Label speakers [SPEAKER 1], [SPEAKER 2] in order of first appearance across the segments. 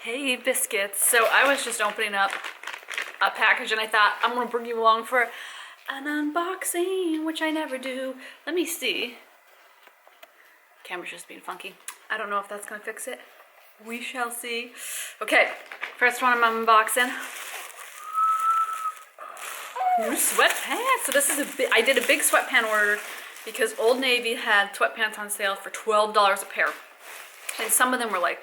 [SPEAKER 1] Hey biscuits. So I was just opening up a package and I thought I'm gonna bring you along for an unboxing, which I never do. Let me see. Camera's just being funky. I don't know if that's gonna fix it. We shall see. Okay, first one I'm unboxing. New sweatpants. So this is I did a big sweatpant order because Old Navy had sweatpants on sale for $12 a pair. And some of them were like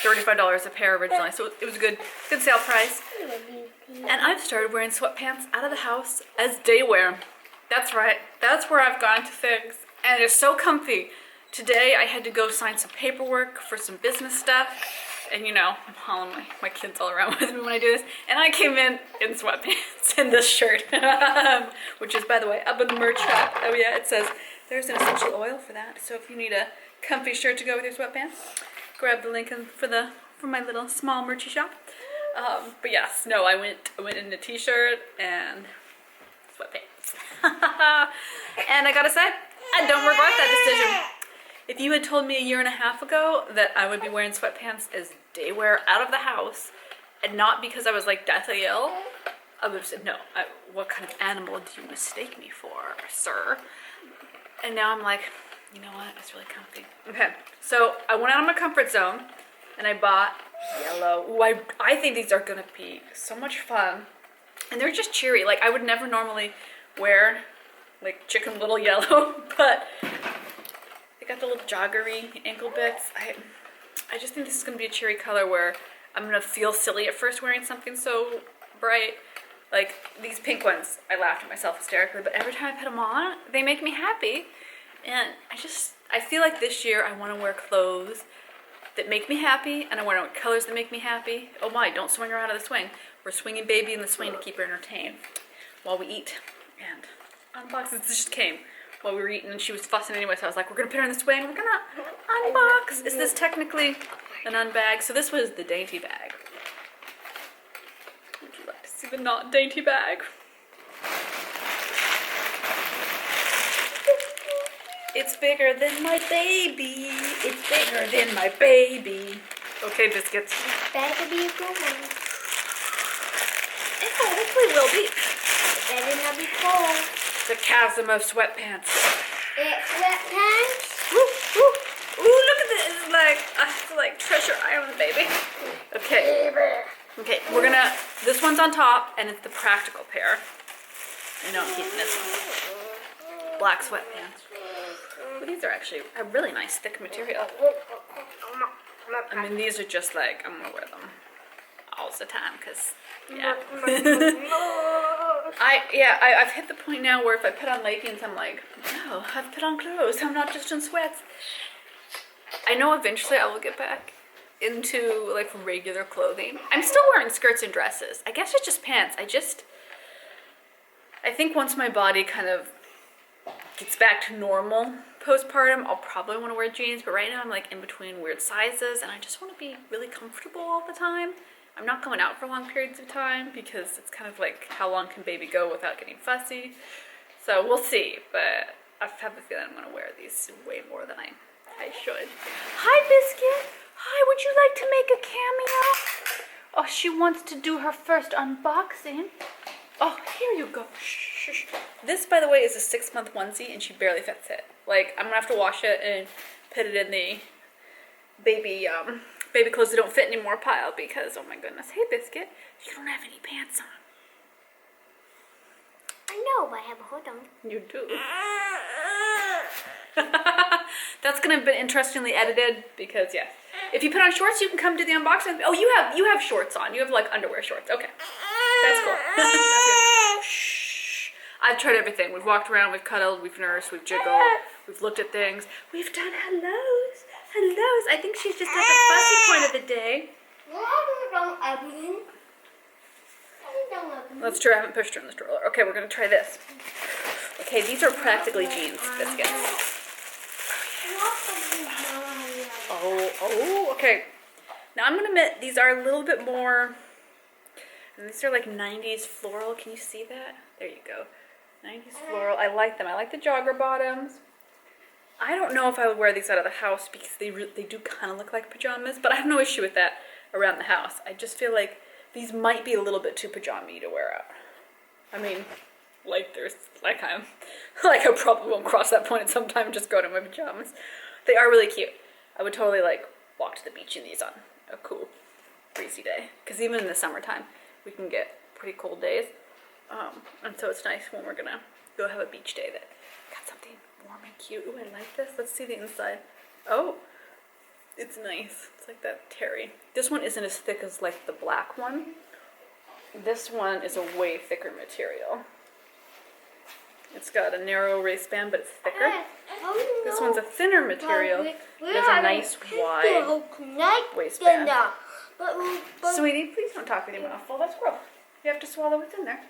[SPEAKER 1] $35 a pair originally, so it was a good sale price. And I've started wearing sweatpants out of the house as day wear. That's right, that's where I've gone to things, and it's so comfy. Today I had to go sign some paperwork for some business stuff, and you know, I'm hauling my kids all around with me when I do this, and I came in sweatpants and this shirt, which is, by the way, up in the merch shop. Oh yeah, it says there's an essential oil for that, so if you need a comfy shirt to go with your sweatpants, grab the link for my little small merchy shop. But yes, no, I went in a t-shirt and sweatpants. And I gotta say, I don't regret that decision. If you had told me a year and a half ago that I would be wearing sweatpants as day wear out of the house, and not because I was like deathly ill, I would have said, no, what kind of animal do you mistake me for, sir? And now I'm like, you know what, it's really comfy. Okay, so I went out of my comfort zone and I bought yellow. Ooh, I think these are gonna be so much fun. And they're just cheery. Like, I would never normally wear like Chicken Little yellow, but they got the little joggery ankle bits. I just think this is gonna be a cheery color where I'm gonna feel silly at first wearing something so bright. Like these pink ones, I laughed at myself hysterically, but every time I put them on, they make me happy. And I feel like this year I want to wear clothes that make me happy, and I want to wear colors that make me happy. Oh my, don't swing her out of the swing. We're swinging baby in the swing to keep her entertained while we eat. And unbox, this just came while we were eating, and she was fussing anyway, so I was like, we're going to put her in the swing, we're going to unbox. Is this technically an unbag? So this was the dainty bag. Would you like to see the not dainty bag? It's bigger than my baby. It's bigger than my baby. Okay, biscuits.
[SPEAKER 2] It better be a good one.
[SPEAKER 1] It hopefully will be.
[SPEAKER 2] It better not be cold.
[SPEAKER 1] The chasm of sweatpants.
[SPEAKER 2] It's sweatpants.
[SPEAKER 1] Woo, woo. Ooh, look at this. It's like, I feel like treasure island, baby. Okay. Okay, we're gonna, this one's on top, and it's the practical pair. I know I'm keeping this one. Black sweatpants. Well, these are actually a really nice thick material. I mean, these are just like, I'm gonna wear them all the time, because, yeah. I've hit the point now where if I put on leggings, I'm like, no, I've put on clothes. I'm not just in sweats. I know eventually I will get back into like regular clothing. I'm still wearing skirts and dresses. I guess it's just pants. I think once my body kind of gets back to normal postpartum, I'll probably want to wear jeans, but right now I'm like in between weird sizes and I just want to be really comfortable all the time. I'm not going out for long periods of time because it's kind of like, how long can baby go without getting fussy? So we'll see, but I have a feeling I'm going to wear these way more than I should. Hi, Biscuit. Hi, would you like to make a cameo? Oh, she wants to do her first unboxing. Oh, here you go. Shh. This, by the way, is a 6-month onesie, and she barely fits it. Like, I'm gonna have to wash it and put it in the baby clothes that don't fit anymore pile because, oh my goodness. Hey, Biscuit, you don't have any pants on.
[SPEAKER 2] I know, but I have a hood on.
[SPEAKER 1] You do. That's gonna be interestingly edited because, yeah. If you put on shorts, you can come to the unboxing. Oh, you have shorts on. You have like underwear shorts. Okay, that's cool. That's good. Shh. I've tried everything. We've walked around, we've cuddled, we've nursed, we've jiggled, we've looked at things. We've done hellos. I think she's just at the fussy point of the day. That's true. I haven't pushed her in the stroller. Okay, we're gonna try this. Okay, these are practically jeans, biscuits. Oh, okay. Now I'm gonna admit these are a little bit more, and these are like 90s floral. Can you see that? There you go. 90s floral. I like them. I like the jogger bottoms. I don't know if I would wear these out of the house because they do kind of look like pajamas, but I have no issue with that. around the house. I just feel like these might be a little bit too pajama-y to wear out. I mean, like I probably won't cross that point at some time and just go to my pajamas. They are really cute. I would totally like walk to the beach in these on a cool, breezy day. Because even in the summertime, we can get pretty cold days. And so it's nice when we're gonna go have a beach day that got something warm and cute. Ooh, I like this. Let's see the inside. Oh, it's nice. It's like that terry. This one isn't as thick as like the black one. This one is a way thicker material. It's got a narrow waistband, but it's thicker. This one's a thinner material. It has a nice wide waistband. Sweetie, please don't talk with your mouth full. That's gross. You have to swallow what's in there.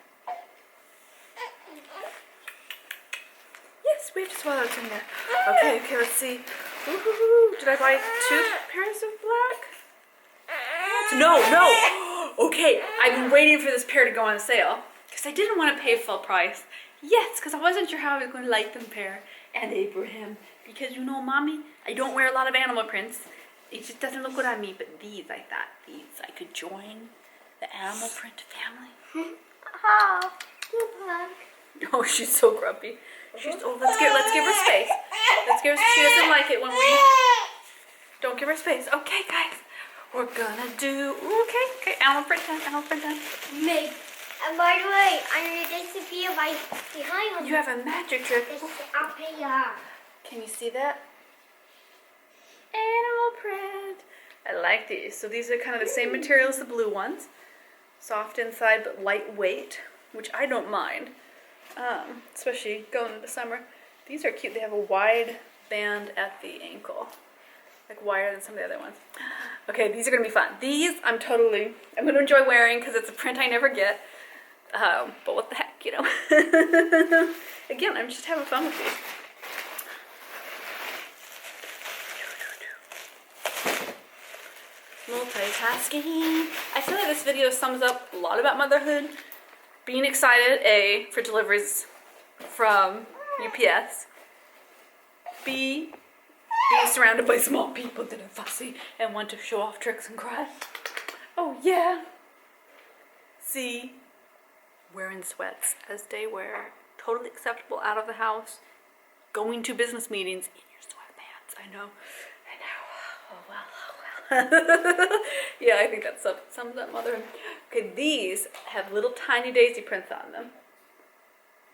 [SPEAKER 1] Yes, we have to swallow what's in there. Okay, let's see. Ooh, did I buy 2 pairs of black? No. Okay, I've been waiting for this pair to go on sale because I didn't want to pay full price. Yes, because I wasn't sure how I was going to like them pair and Abraham. Because you know, Mommy, I don't wear a lot of animal prints. It just doesn't look good on me. But these, I thought, I could join the animal print family. Oh, she's so grumpy. Let's give her space. She doesn't like it when we don't give her space. Okay, guys, we're gonna do. Okay, animal print time.
[SPEAKER 2] Meg. And by the way, I'm gonna disappear behind
[SPEAKER 1] You have a magic trick.
[SPEAKER 2] It's up here.
[SPEAKER 1] Can you see that? Animal print. I like these. So these are kind of the same material as the blue ones. Soft inside, but lightweight, which I don't mind. Especially going into summer. These are cute. They have a wide band at the ankle. Like wider than some of the other ones. Okay, these are gonna be fun. These I'm gonna enjoy wearing because it's a print I never get. But what the heck, you know? Again, I'm just having fun with these. Multitasking. I feel like this video sums up a lot about motherhood. Being excited, A, for deliveries from UPS. B, being surrounded by small people that are fussy and want to show off tricks and cry. Oh yeah. C, wearing sweats as day wear. Totally acceptable out of the house. Going to business meetings in your sweatpants. I know. Oh well. Yeah, I think that sums up motherhood. Okay, these have little tiny daisy prints on them.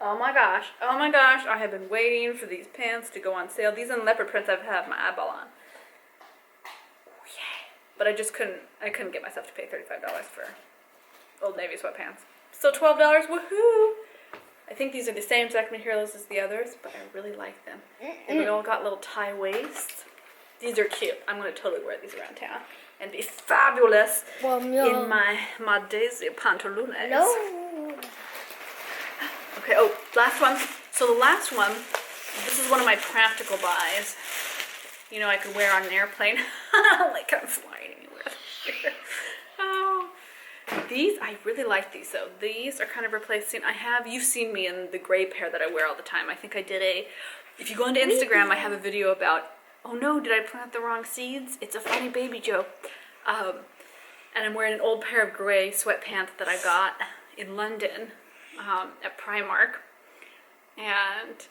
[SPEAKER 1] Oh my gosh, I have been waiting for these pants to go on sale. These are leopard prints I've had my eyeball on. Oh, yeah. But I couldn't get myself to pay $35 for Old Navy sweatpants. So $12, woohoo! I think these are the same exact materials as the others, but I really like them. And they all got little tie waists. These are cute. I'm going to totally wear these around town and be fabulous in my daisy pantalones.
[SPEAKER 2] No.
[SPEAKER 1] Okay, last one. So the last one, this is one of my practical buys. You know, I could wear on an airplane. Like I'm flying anywhere. Oh. These, I really like these though. These are kind of replacing, you've seen me in the gray pair that I wear all the time. I think I did if you go into Instagram, I have a video about, oh no, did I plant the wrong seeds? It's a funny baby joke. And I'm wearing an old pair of gray sweatpants that I got in London at Primark. And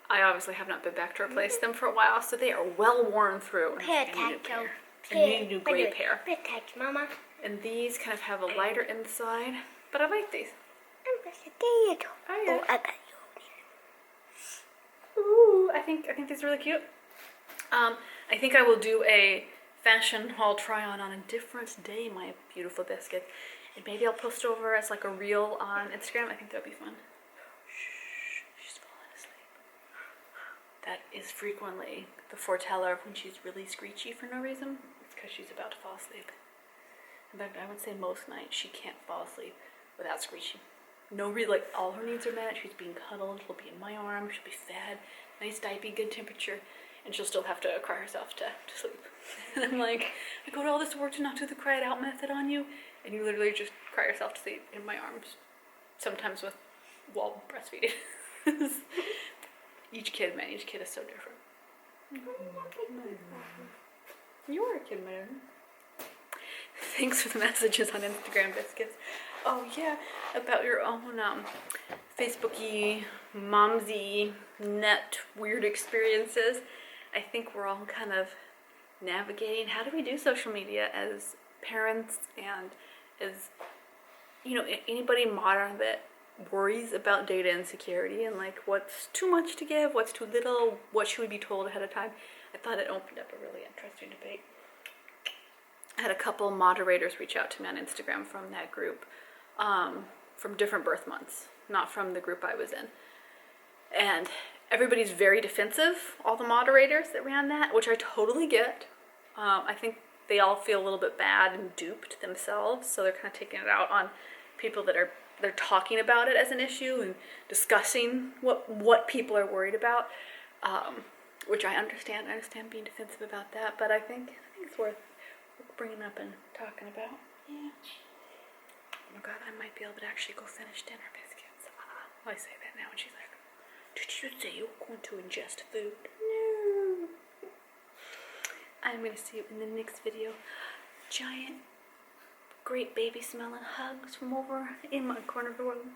[SPEAKER 1] I obviously have not been back to replace them for a while, so they are well worn through. I need a new gray pair.
[SPEAKER 2] Mama.
[SPEAKER 1] And these kind of have a lighter inside, but I like these.
[SPEAKER 2] Oh yeah.
[SPEAKER 1] Ooh, I think these are really cute. I think I will do a fashion haul try-on a different day, my beautiful biscuit. And maybe I'll post over as like a reel on Instagram. I think that would be fun. Shh, she's falling asleep. That is frequently the foreteller of when she's really screechy for no reason. It's because she's about to fall asleep. In fact, I would say most nights she can't fall asleep without screeching. Like all her needs are met. She's being cuddled. She'll be in my arm. She'll be fed. Nice diaper, good temperature. And she'll still have to cry herself to sleep. And I'm like, I go to all this work to not do the cry it out method on you. And you literally just cry yourself to sleep in my arms. Sometimes while breastfeeding. Each kid is so different. You are a kid, man. Thanks for the messages on Instagram, Biscuits. Oh yeah, about your own Facebooky, momsy, net weird experiences. I think we're all kind of navigating how do we do social media as parents and as, you know, anybody modern that worries about data insecurity and like what's too much to give, what's too little, what should we be told ahead of time. I thought it opened up a really interesting debate. I had a couple moderators reach out to me on Instagram from that group, from different birth months, not from the group I was in. And everybody's very defensive, all the moderators that ran that, which I totally get. I think they all feel a little bit bad and duped themselves, so they're kind of taking it out on people that they're talking about it as an issue and discussing what people are worried about, which I understand. I understand being defensive about that, but I think it's worth bringing up and talking about. Yeah. Oh my God, I might be able to actually go finish dinner, Biscuits. I say that now, and she's like, "Did you say you were going to ingest food?" No. I'm gonna see you in the next video. Giant, great baby smelling hugs from over in my corner of the world.